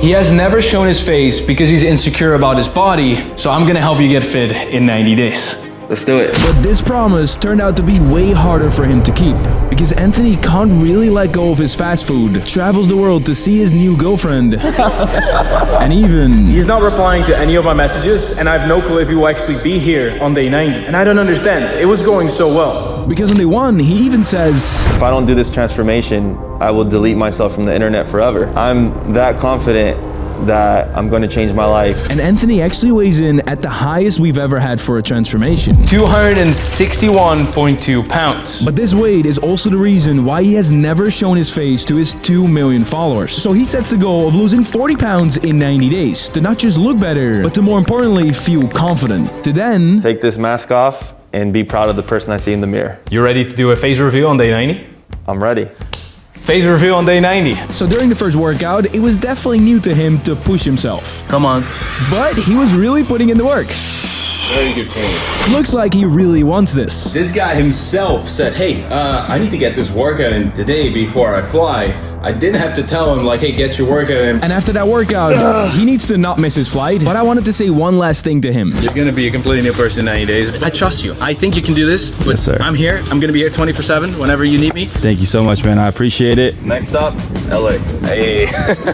He has never shown his face because he's insecure about his body, so I'm gonna help you get fit in 90 days. Let's do it. But this promise turned out to be way harder for him to keep, because Anthony can't really let go of his fast food, travels the world to see his new girlfriend, and even... He's not replying to any of my messages, and I have no clue if he will actually be here on day 90. And I don't understand. It was going so well. Because on day 1, he even says, if I don't do this transformation, I will delete myself from the internet forever. I'm that confident that I'm going to change my life. And Anthony actually weighs in at the highest we've ever had for a transformation. 261.2 pounds. But this weight is also the reason why he has never shown his face to his 2 million followers. So he sets the goal of losing 40 pounds in 90 days to not just look better, but to more importantly feel confident. To then take this mask off and be proud of the person I see in the mirror. You ready to do a face reveal on day 90? I'm ready. Face reveal on day 90. So during the first workout, it was definitely new to him to push himself. Come on. But he was really putting in the work. Very good training. Looks like he really wants this. This guy himself said, hey, I need to get this workout in today before I fly. I didn't have to tell him, like, hey, get your workout in. And after that workout, he needs to not miss his flight. But I wanted to say one last thing to him. You're gonna be a completely new person in 90 days. I trust you. I think you can do this. But yes, sir. I'm here. I'm gonna be here 24/7 whenever you need me. Thank you so much, man. I appreciate it. Next stop, LA. Hey.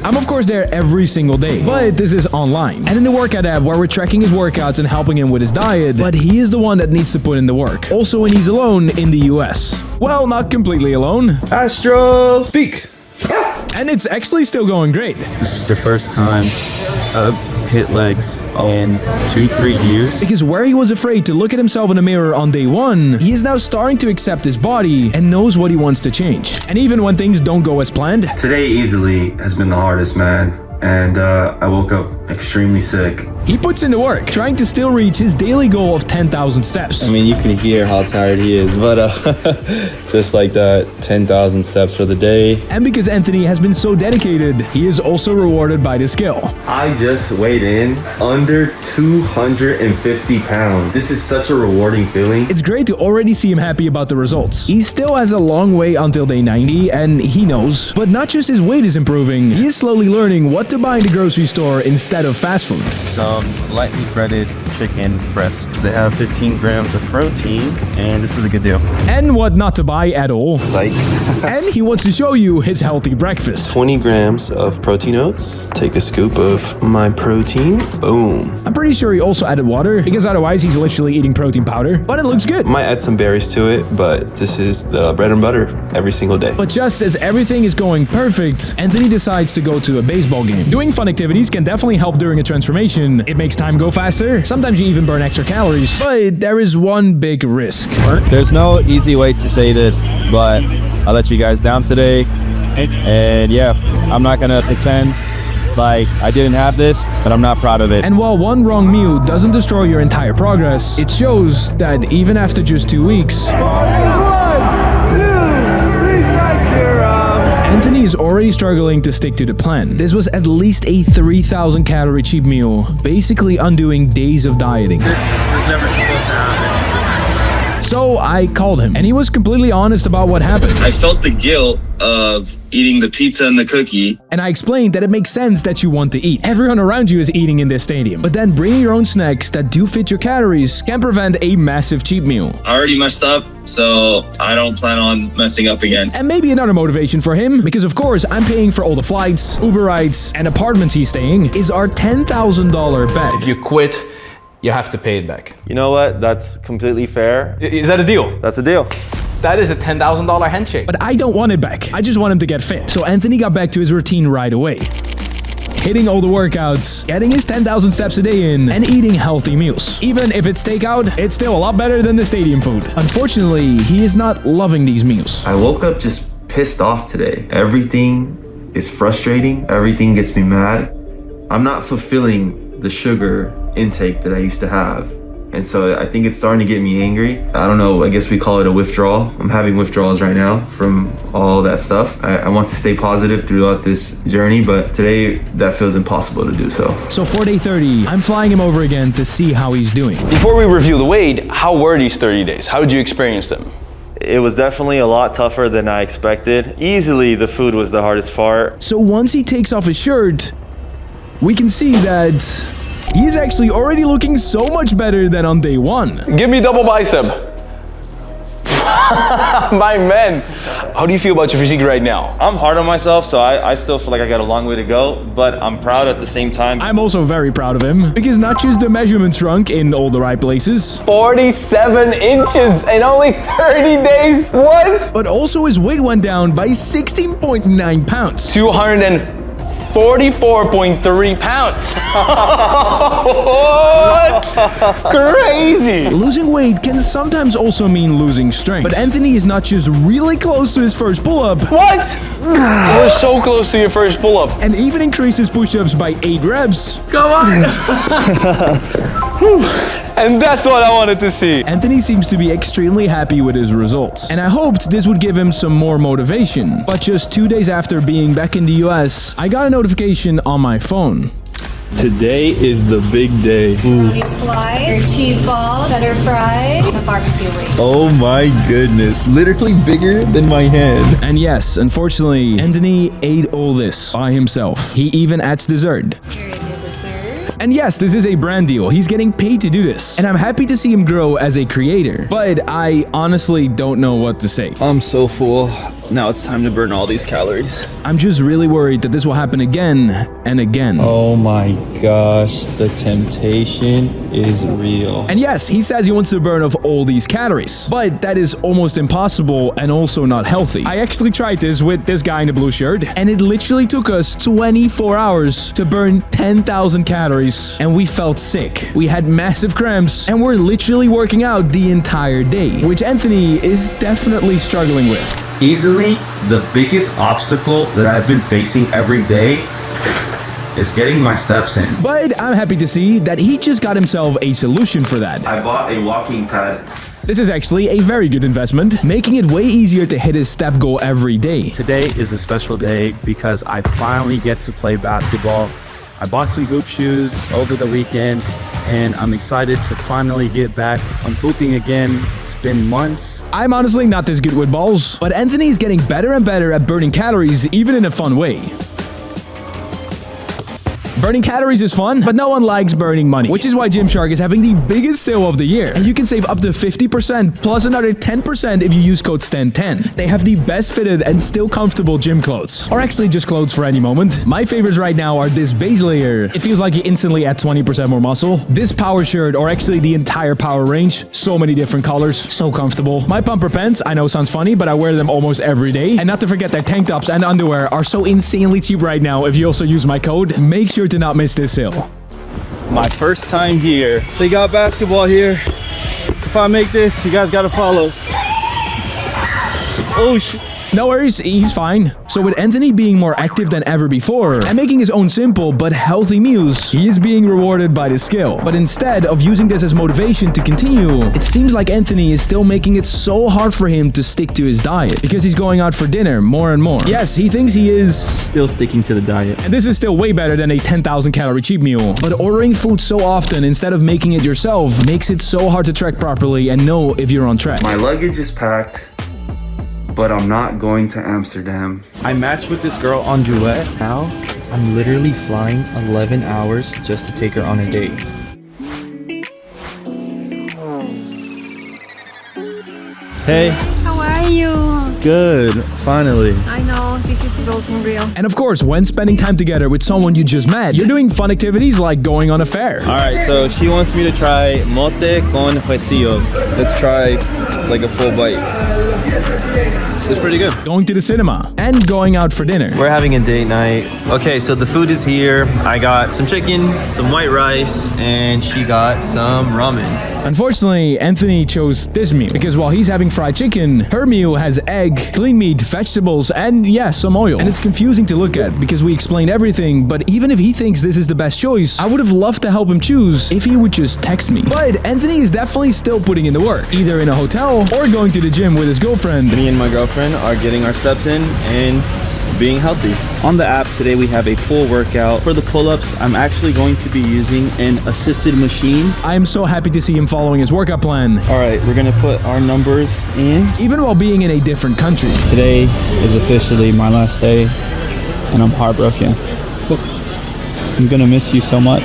I'm of course there every single day, but this is online. And in the workout app where we're tracking his workouts and helping him with his diet, but he is the one that needs to put in the work. Also when he's alone in the US. Well, not completely alone. Astro Speak. And it's actually still going great. This is the first time I've hit legs in 2-3 years. Because where he was afraid to look at himself in the mirror on day 1, he is now starting to accept his body and knows what he wants to change. And even when things don't go as planned. Today easily has been the hardest, man. And I woke up extremely sick. He puts in the work, trying to still reach his daily goal of 10,000 steps. I mean, you can hear how tired he is, but just like that, 10,000 steps for the day. And because Anthony has been so dedicated, he is also rewarded by the skill. I just weighed in under 250 pounds. This is such a rewarding feeling. It's great to already see him happy about the results. He still has a long way until day 90, and he knows. But not just his weight is improving, he is slowly learning what to buy in the grocery store instead of fast food. Some lightly breaded chicken breasts. They have 15 grams of protein, and this is a good deal. And what not to buy at all. Psych. And he wants to show you his healthy breakfast. 20 grams of protein oats. Take a scoop of my protein. Boom. I'm pretty sure he also added water, because otherwise he's literally eating protein powder. But it looks good. Might add some berries to it, but this is the bread and butter every single day. But just as everything is going perfect, Anthony decides to go to a baseball game. Doing fun activities can definitely help during a transformation. It makes time go faster. Sometimes you even burn extra calories. But there is one big risk. There's no easy way to say this, but I'll let you guys down today. And yeah, I'm not gonna pretend like I didn't have this, but I'm not proud of it. And while one wrong meal doesn't destroy your entire progress, it shows that even after just 2 weeks, Anthony is already struggling to stick to the plan. This was at least a 3,000 calorie cheat meal, basically undoing days of dieting. This is never supposed to happen. So I called him, and he was completely honest about what happened. I felt the guilt of eating the pizza and the cookie. And I explained that it makes sense that you want to eat. Everyone around you is eating in this stadium. But then bringing your own snacks that do fit your calories can prevent a massive cheat meal. I already messed up, so I don't plan on messing up again. And maybe another motivation for him, because of course I'm paying for all the flights, Uber rides, and apartments he's staying, is our $10,000 bet. If you quit, you have to pay it back. You know what? That's completely fair. Is that a deal? That's a deal. That is a $10,000 handshake. But I don't want it back. I just want him to get fit. So Anthony got back to his routine right away. Hitting all the workouts, getting his 10,000 steps a day in, and eating healthy meals. Even if it's takeout, it's still a lot better than the stadium food. Unfortunately, he is not loving these meals. I woke up just pissed off today. Everything is frustrating. Everything gets me mad. I'm not fulfilling the sugar intake that I used to have. And so I think it's starting to get me angry. I don't know, I guess we call it a withdrawal. I'm having withdrawals right now from all that stuff. I want to stay positive throughout this journey, but today that feels impossible to do so. So for day 30, I'm flying him over again to see how he's doing. Before we review the weight, how were these 30 days? How did you experience them? It was definitely a lot tougher than I expected. Easily the food was the hardest part. So once he takes off his shirt, we can see that he's actually already looking so much better than on day one. Give me double bicep. My man, how do you feel about your physique right now? I'm hard on myself, so I still feel like I got a long way to go, but I'm proud at the same time. I'm also very proud of him, because not just the measurements shrunk in all the right places, 47 inches in only 30 days? What? but also his weight went down by 16.9 pounds. 244.3 pounds. What? Crazy. Losing weight can sometimes also mean losing strength, but Anthony is not just really close to his first pull-up. What? We're so close to your first pull-up. And even increased his push-ups by 8 reps. Come on. And that's what I wanted to see. Anthony seems to be extremely happy with his results, and I hoped this would give him some more motivation. But just 2 days after being back in the US, I got a notification on my phone. Today is the big day. Brownie slice, your cheese ball, cheddar fry, the barbecue wing. Oh my goodness. Literally bigger than my hand. And yes, unfortunately, Anthony ate all this by himself. He even adds dessert. Here is your dessert. And yes, this is a brand deal. He's getting paid to do this. And I'm happy to see him grow as a creator. But I honestly don't know what to say. I'm so full. Now it's time to burn all these calories. I'm just really worried that this will happen again and again. Oh my gosh, the temptation is real. And yes, he says he wants to burn off all these calories, but that is almost impossible and also not healthy. I actually tried this with this guy in the blue shirt, and it literally took us 24 hours to burn 10,000 calories, and we felt sick. We had massive cramps, and we're literally working out the entire day, which Anthony is definitely struggling with. Easily, the biggest obstacle that I've been facing every day is getting my steps in. But I'm happy to see that he just got himself a solution for that. I bought a walking pad. This is actually a very good investment, making it way easier to hit his step goal every day. Today is a special day because I finally get to play basketball. I bought some hoop shoes over the weekend, and I'm excited to finally get back on hooping again. It's been months. I'm honestly not this good with balls, but Anthony's getting better and better at burning calories, even in a fun way. Burning calories is fun, but no one likes burning money, which is why Gymshark is having the biggest sale of the year. And you can save up to 50% plus another 10% if you use code STAN10. They have the best fitted and still comfortable gym clothes, or actually just clothes for any moment. My favorites right now are this base layer. It feels like you instantly add 20% more muscle. This power shirt, or actually the entire power range. So many different colors, so comfortable. My pumper pants, I know sounds funny, but I wear them almost every day. And not to forget their tank tops and underwear are so insanely cheap right now if you also use my code. Make sure to not miss this sale. My first time here. They got basketball here. If I make this, you guys gotta follow. Oh shit. No worries, he's fine. So with Anthony being more active than ever before and making his own simple but healthy meals, he is being rewarded by this skill. But instead of using this as motivation to continue, it seems like Anthony is still making it so hard for him to stick to his diet because he's going out for dinner more and more. Yes, he thinks he is Still sticking to the diet. and this is still way better than a 10,000 calorie cheat meal. But ordering food so often instead of making it yourself makes it so hard to track properly and know if you're on track. My luggage is packed, but I'm not going to Amsterdam. I matched with this girl on Duet. Now, I'm literally flying 11 hours just to take her on a date. Hey, How are you? good. Finally. I know, this is feels unreal. And of course, when spending time together with someone you just met, you're doing fun activities like going on a fair. All right, so she wants me to try mote con huesillos. Let's try like a full bite. It's pretty good. Going to the cinema and going out for dinner. We're having a date night. Okay, so the food is here. I got some chicken, some white rice, and she got some ramen. Unfortunately, Anthony chose this meal because while he's having fried chicken, her meal has egg, clean meat, vegetables, and yeah, some oil. And it's confusing to look at because we explained everything, but even if he thinks this is the best choice, I would have loved to help him choose if he would just text me. But Anthony is definitely still putting in the work, either in a hotel or going to the gym with his girlfriend. Me and my girlfriend are getting our steps in and being healthy. On the app today we have a full workout. For the pull-ups, I'm actually going to be using an assisted machine. I am so happy to see him following his workout plan. All right, we're gonna put our numbers in. Even while being in a different country. Today is officially my last day, and I'm heartbroken. I'm gonna miss you so much.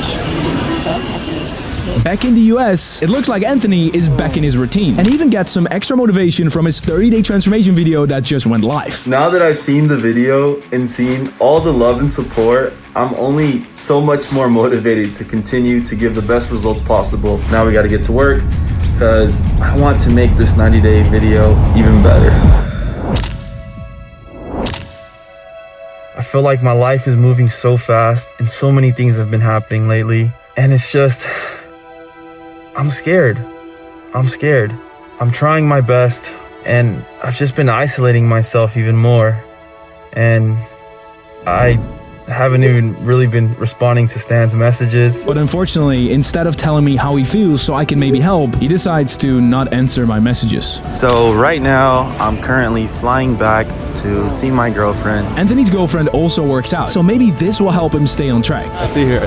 Back in the US, it looks like Anthony is back in his routine and even gets some extra motivation from his 30-day transformation video that just went live. Now that I've seen the video and seen all the love and support, I'm only so much more motivated to continue to give the best results possible. Now we gotta get to work because I want to make this 90-day video even better. I feel like my life is moving so fast and so many things have been happening lately. And it's just, I'm scared. I'm trying my best and I've just been isolating myself even more. And I haven't even really been responding to Stan's messages. But unfortunately, instead of telling me how he feels so I can maybe help, he decides to not answer my messages. So right now, I'm currently flying back to see my girlfriend. Anthony's girlfriend also works out, so maybe this will help him stay on track. I see her.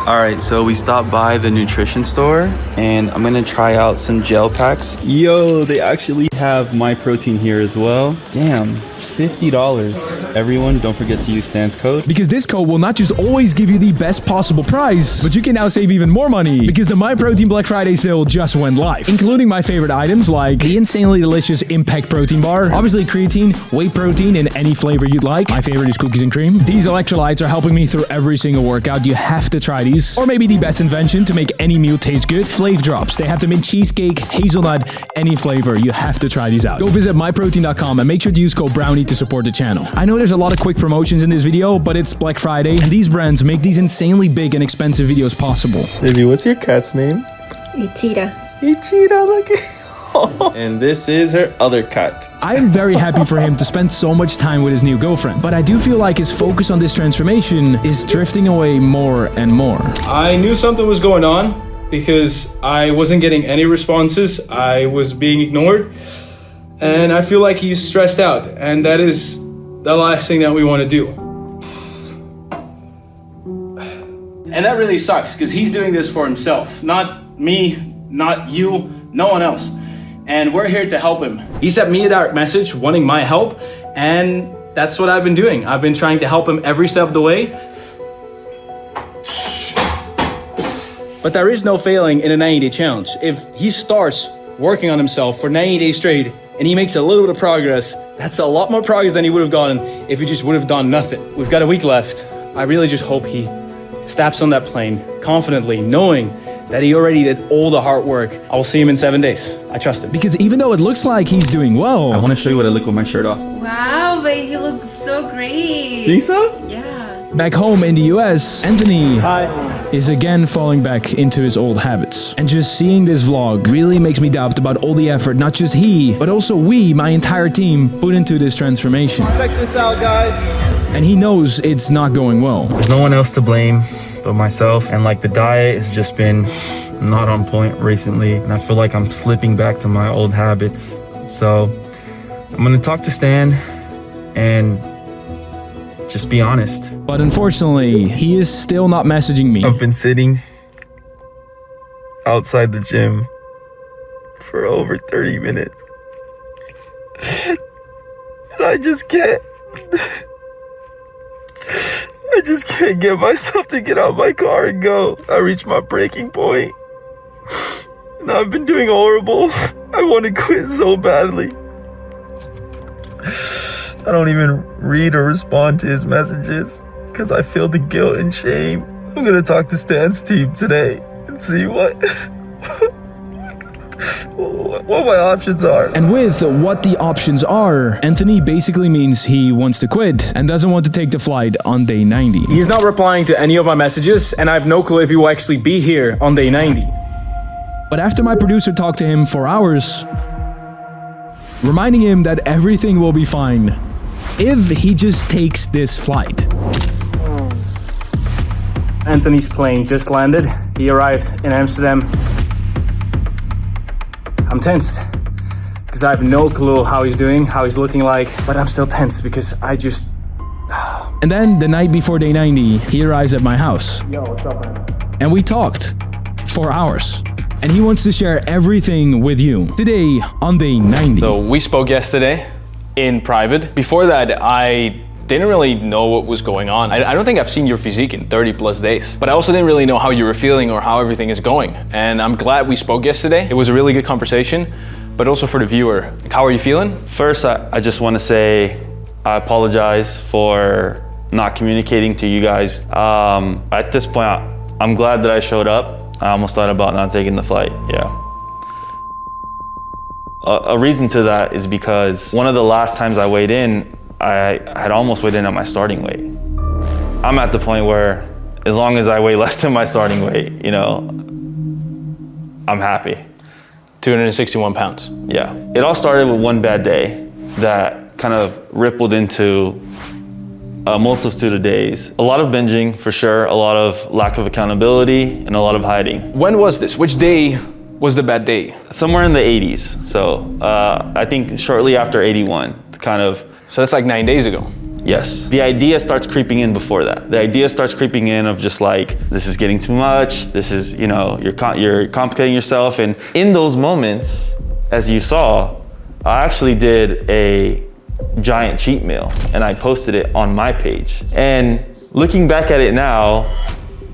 Alright, so we stopped by the nutrition store and I'm gonna try out some gel packs. Yo, they actually have my protein here as well. Damn, $50. Everyone, don't forget to use Stan's code. Because this code will not just always give you the best possible price, but you can now save even more money because the My Protein Black Friday sale just went live, including my favorite items like the insanely delicious Impact Protein Bar, obviously creatine, whey protein in any flavor you'd like. My favorite is cookies and cream. These electrolytes are helping me through every single workout. You have to try these. Or maybe the best invention to make any meal taste good, Flav Drops. They have them in cheesecake, hazelnut, any flavor. You have to try these out. Go visit myprotein.com and make sure to use code Browney to support the channel. I know there's a lot of quick promotions in this video, but it's Black Friday and these brands make these insanely big and expensive videos possible. Baby, what's your cat's name? Ichira. Ichira, look at and this is her other cat. I am very happy for him to spend so much time with his new girlfriend, but I do feel like his focus on this transformation is drifting away more and more. I knew something was going on because I wasn't getting any responses. I was being ignored. And I feel like he's stressed out. And that is the last thing that we want to do. And that really sucks because he's doing this for himself. Not me, not you, no one else. And we're here to help him. He sent me a direct message wanting my help. And that's what I've been doing. I've been trying to help him every step of the way. But there is no failing in a 90-day challenge. If he starts working on himself for 90 days straight and he makes a little bit of progress, that's a lot more progress than he would have gotten if he just would have done nothing. We've got a week left. I really just hope he steps on that plane confidently, knowing that he already did all the hard work. I will see him in 7 days. I trust him. Because even though it looks like he's doing well, I want to show you what I look with my shirt off. Wow, but he looks so great. Think so? Yeah. back home in the US, Anthony is again falling back into his old habits. And just seeing this vlog really makes me doubt about all the effort not just he, but also we, my entire team, put into this transformation. Check this out, guys. And he knows it's not going well. There's no one else to blame but myself, and like the diet has just been not on point recently, and I feel like I'm slipping back to my old habits. So I'm gonna talk to Stan and just be honest. But unfortunately, he is still not messaging me. I've been sitting outside the gym for over 30 minutes. And I just can't get myself to get out of my car and go. I reached my breaking point. And I've been doing horrible. I want to quit so badly. I don't even read or respond to his messages because I feel the guilt and shame. I'm gonna talk to Stan's team today and see what my options are. And with what the options are, Anthony basically means he wants to quit and doesn't want to take the flight on day 90. He's not replying to any of my messages, and I have no clue if he will actually be here on day 90. But after my producer talked to him for hours, reminding him that everything will be fine if he just takes this flight. Anthony's plane just landed. He arrived in Amsterdam. I'm tense because I have no clue how he's doing, how he's looking like, but I'm still tense because I just... And then the night before day 90, he arrives at my house. Yo, what's up, man? And we talked for hours. And he wants to share everything with you today on day 90. So we spoke yesterday. in private. Before that, I didn't really know what was going on. I don't think I've seen your physique in 30 plus days, but I also didn't really know how you were feeling or how everything is going. And I'm glad we spoke yesterday. It was a really good conversation, but also for the viewer, like, how are you feeling? First, I just want to say I apologize for not communicating to you guys. At this point, I'm glad that I showed up. I almost thought about not taking the flight, yeah. A reason to that is because one of the last times I weighed in, I had almost weighed in at my starting weight. I'm at the point where as long as I weigh less than my starting weight, you know, I'm happy. 261 pounds. Yeah. It all started with one bad day that kind of rippled into a multitude of days. A lot of binging for sure, a lot of lack of accountability, and a lot of hiding. When was this? Which day was the bad day? Somewhere in the 80s. So I think shortly after 81, kind of. So that's like 9 days ago. Yes. The idea starts creeping in before that. The idea starts creeping in of just like, this is getting too much. This is, you know, you're complicating yourself. And in those moments, as you saw, I actually did a giant cheat meal and I posted it on my page. And looking back at it now,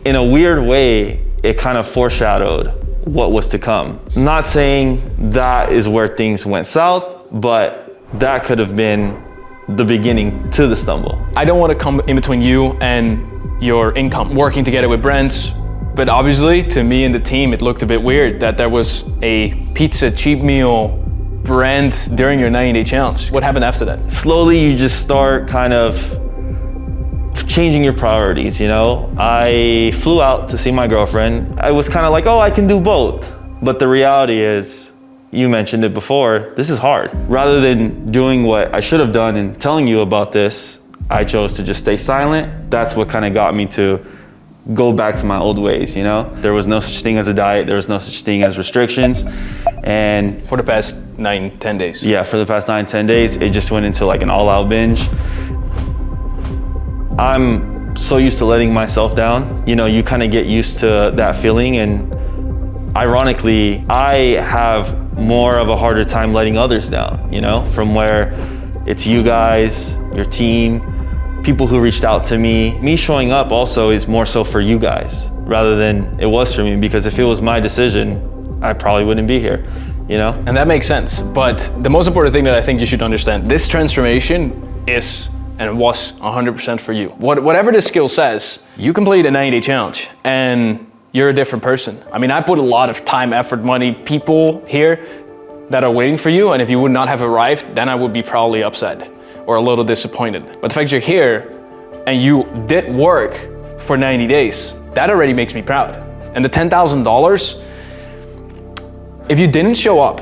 in a weird way, it kind of foreshadowed what was to come. Not saying that is where things went south, but that could have been the beginning to the stumble. I don't want to come in between you and your income, working together with brands, but obviously to me and the team, it looked a bit weird that there was a pizza cheap meal brand during your 90-day challenge. What happened after that? Slowly, you just start kind of changing your priorities, you know? I flew out to see my girlfriend. I was kind of like, oh, I can do both. But the reality is, you mentioned it before, this is hard. Rather than doing what I should have done and telling you about this, I chose to just stay silent. That's what kind of got me to go back to my old ways, you know? There was no such thing as a diet. There was no such thing as restrictions. And for the past 9-10 days. Yeah, for the past 9-10 days, it just went into like an all-out binge. I'm so used to letting myself down. You know, you kind of get used to that feeling, and ironically, I have more of a harder time letting others down, you know, from where it's you guys, your team, people who reached out to me. Me showing up also is more so for you guys rather than it was for me, because if it was my decision, I probably wouldn't be here, you know? And that makes sense. But the most important thing that I think you should understand, this transformation is and was 100% for you. Whatever the skill says, you complete a 90-day challenge and you're a different person. I mean, I put a lot of time, effort, money, people here that are waiting for you, and if you would not have arrived, then I would be probably upset or a little disappointed. But the fact you're here and you did work for 90 days, that already makes me proud. And the $10,000, if you didn't show up,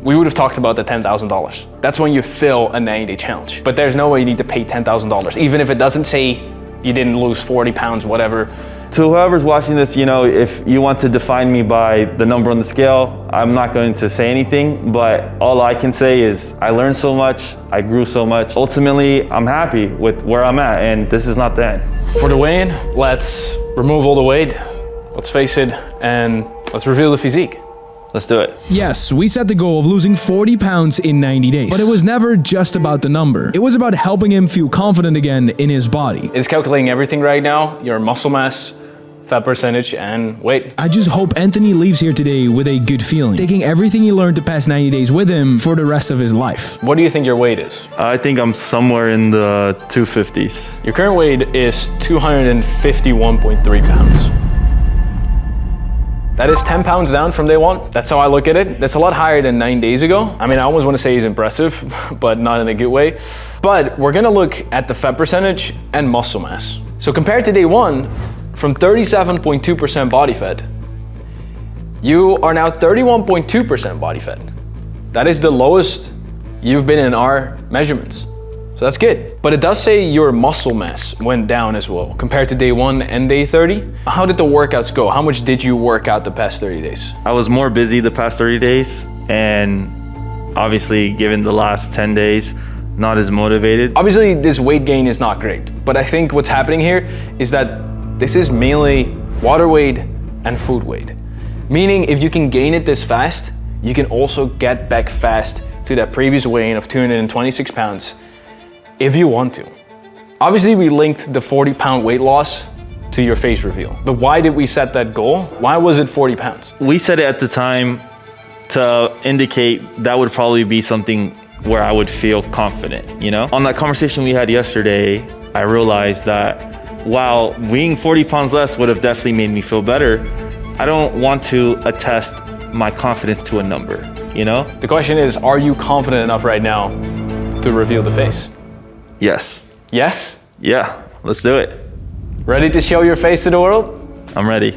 we would have talked about the $10,000. That's when you fill a 90-day challenge. But there's no way you need to pay $10,000, even if it doesn't say you didn't lose 40 pounds, whatever. To whoever's watching this, you know, if you want to define me by the number on the scale, I'm not going to say anything, but all I can say is I learned so much, I grew so much. Ultimately, I'm happy with where I'm at, and this is not the end. For the weigh-in, let's remove all the weight, let's face it, and let's reveal the physique. Let's do it. Yes, we set the goal of losing 40 pounds in 90 days. But it was never just about the number. It was about helping him feel confident again in his body. It's calculating everything right now, your muscle mass, fat percentage, and weight. I just hope Anthony leaves here today with a good feeling, taking everything he learned the past 90 days with him for the rest of his life. What do you think your weight is? I think I'm somewhere in the 250s. Your current weight is 251.3 pounds. That is 10 pounds down from day one. That's how I look at it. That's a lot higher than 9 days ago. I mean, I almost want to say he's impressive, but not in a good way. But we're gonna look at the fat percentage and muscle mass. So compared to day one, from 37.2% body fat, you are now 31.2% body fat. That is the lowest you've been in our measurements. So that's good. But it does say your muscle mass went down as well, compared to day one and day 30. How did the workouts go? How much did you work out the past 30 days? I was more busy the past 30 days, and obviously given the last 10 days, not as motivated. Obviously this weight gain is not great, but I think what's happening here is that this is mainly water weight and food weight. Meaning if you can gain it this fast, you can also get back fast to that previous weigh-in of 226 pounds if you want to. Obviously, we linked the 40-pound weight loss to your face reveal. But why did we set that goal? Why was it 40 pounds? We set it at the time to indicate that would probably be something where I would feel confident, you know? On that conversation we had yesterday, I realized that while weighing 40 pounds less would have definitely made me feel better, I don't want to attest my confidence to a number, you know? The question is, are you confident enough right now to reveal the face? Yes. Yes? Yeah, let's do it. Ready to show your face to the world? I'm ready.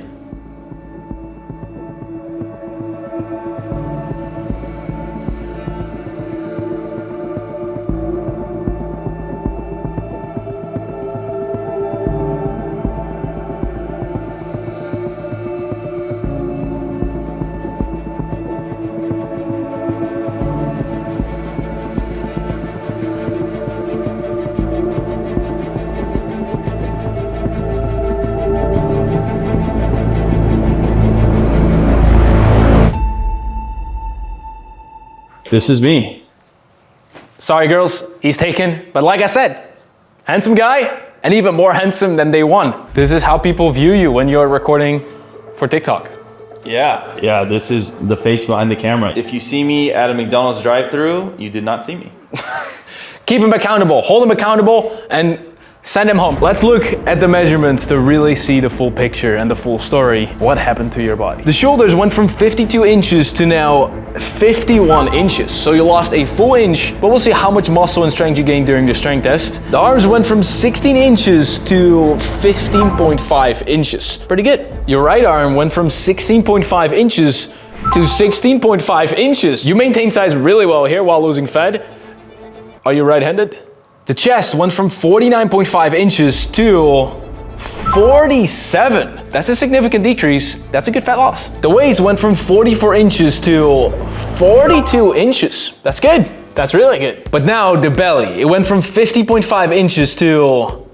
This is me. Sorry girls, he's taken, but like I said, handsome guy, and even more handsome than day one. This is how people view you when you're recording for TikTok. Yeah, this is the face behind the camera. If you see me at a McDonald's drive-thru, you did not see me. Keep him accountable, hold him accountable, and send him home. Let's look at the measurements to really see the full picture and the full story. What happened to your body? The shoulders went from 52 inches to now 51 inches. So you lost a full inch, but we'll see how much muscle and strength you gained during the strength test. The arms went from 16 inches to 15.5 inches. Pretty good. Your right arm went from 16.5 inches to 16.5 inches. You maintained size really well here while losing fat. Are you right-handed? The chest went from 49.5 inches to 47. That's a significant decrease. That's a good fat loss. The waist went from 44 inches to 42 inches. That's good. That's really good. But now the belly, it went from 50.5 inches to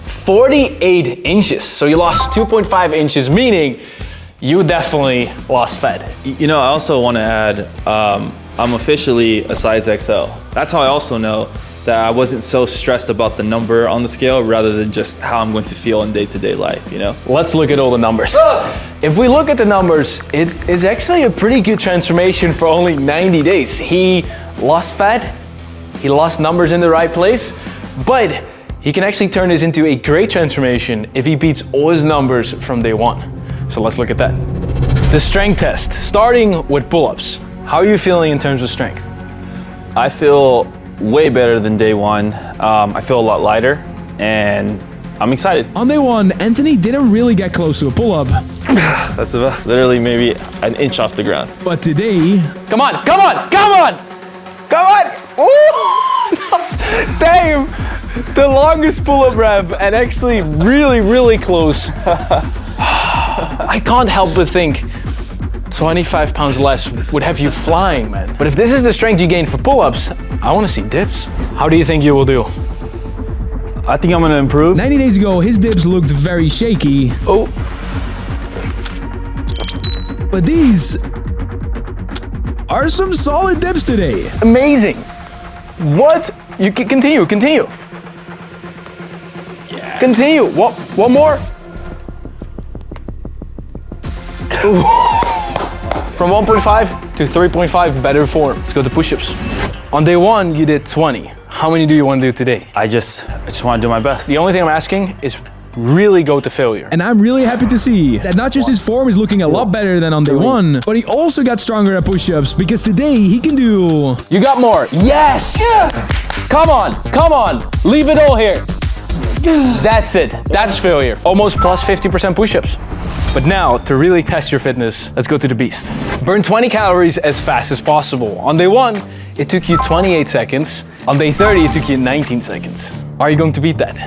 48 inches. So you lost 2.5 inches, meaning you definitely lost fat. You know, I also want to add, I'm officially a size XL. That's how I also know that I wasn't so stressed about the number on the scale rather than just how I'm going to feel in day-to-day life, you know? Let's look at all the numbers. If we look at the numbers, it is actually a pretty good transformation for only 90 days. He lost fat, he lost numbers in the right place, but he can actually turn this into a great transformation if he beats all his numbers from day one. So let's look at that. The strength test, starting with pull-ups. How are you feeling in terms of strength? I feel way better than day one. I feel a lot lighter and I'm excited. On day one, Anthony didn't really get close to a pull-up. That's about literally maybe an inch off the ground. But today... Come on, come on, come on! Come on! Ooh! Damn! The longest pull-up rep and actually really, really close. I can't help but think 25 pounds less would have you flying, man. But if this is the strength you gain for pull-ups, I want to see dips. How do you think you will do? I think I'm gonna improve. 90 days ago, his dips looked very shaky. Oh. But these are some solid dips today. Amazing. What? You can continue, continue. Yeah. Continue. One more. Ooh. From 1.5 to 3.5, better form. Let's go to push-ups. On day one, you did 20. How many do you want to do today? I just want to do my best. The only thing I'm asking is really go to failure. And I'm really happy to see that not just his form is looking a lot better than on day one, but he also got stronger at push-ups because today he can do... You got more. Yes! Yeah. Come on, come on. Leave it all here. That's it. That's failure. Almost plus 50% push-ups. But now, to really test your fitness, let's go to the beast. Burn 20 calories as fast as possible. On day one, it took you 28 seconds. On day 30, it took you 19 seconds. Are you going to beat that?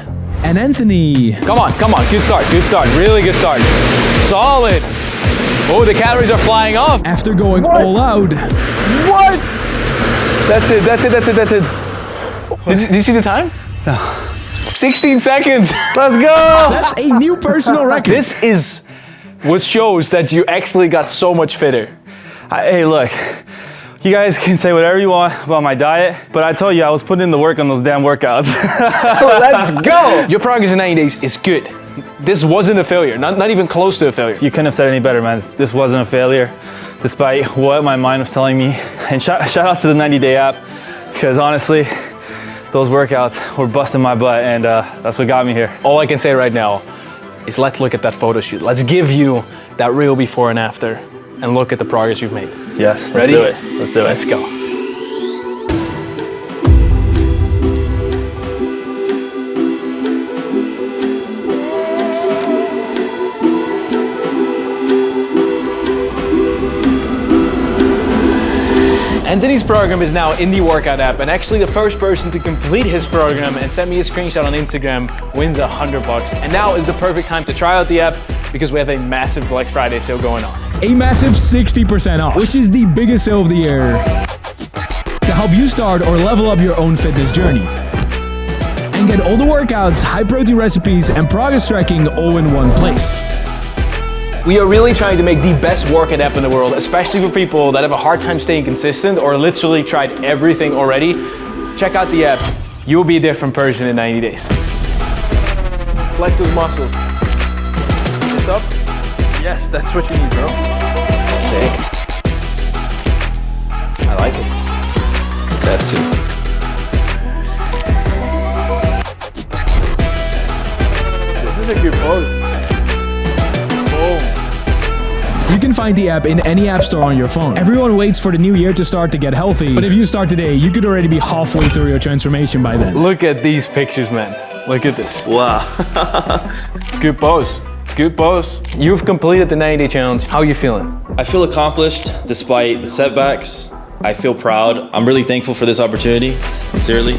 And Anthony... Come on, come on. Good start, really good start. Solid. Oh, the calories are flying off. After going all out. What? That's it, that's it, that's it, that's it. Did you see the time? No. 16 seconds. Let's go. That's a new personal record. This is what shows that you actually got so much fitter. Hey, look, You guys can say whatever you want about my diet, but I told you I was putting in the work on those damn workouts. Let's go! Your progress in 90 days is good. This wasn't a failure, not even close to a failure. You couldn't have said it any better, man. This wasn't a failure, despite what my mind was telling me. And shout out to the 90-day app, because honestly, those workouts were busting my butt, and that's what got me here. All I can say right now is let's look at that photo shoot. Let's give you that real before and after, and look at the progress you've made. Yes, let's Ready? do it. Let's do it. Let's go. Anthony's program is now in the workout app, and actually the first person to complete his program and send me a screenshot on Instagram wins $100. And now is the perfect time to try out the app because we have a massive Black Friday sale going on. A massive 60% off, which is the biggest sale of the year, to help you start or level up your own fitness journey. And get all the workouts, high protein recipes, and progress tracking all in one place. We are really trying to make the best workout app in the world, especially for people that have a hard time staying consistent or literally tried everything already. Check out the app. You will be a different person in 90 days. Flex those muscles. Lift up. Yes, that's what you need, bro. Sick. I like it. That too. This is a good pose. You can find the app in any app store on your phone. Everyone waits for the new year to start to get healthy, but if you start today, you could already be halfway through your transformation by then. Look at these pictures, man. Look at this. Wow. Good pose. Good pose. You've completed the 90-day challenge. How are you feeling? I feel accomplished despite the setbacks. I feel proud. I'm really thankful for this opportunity, sincerely.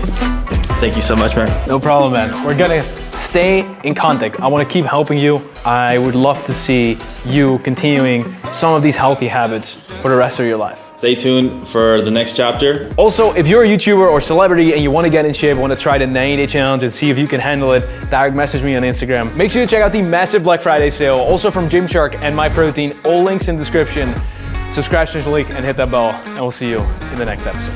Thank you so much, man. No problem, man. We're gonna stay in contact. I want to keep helping you. I would love to see you continuing some of these healthy habits for the rest of your life. Stay tuned for the next chapter. Also, if you're a YouTuber or celebrity and you want to get in shape, want to try the 90-day challenge and see if you can handle it, direct message me on Instagram. Make sure to check out the massive Black Friday sale, also from Gymshark and MyProtein. All links in the description. Subscribe to the link and hit that bell, and we'll see you in the next episode.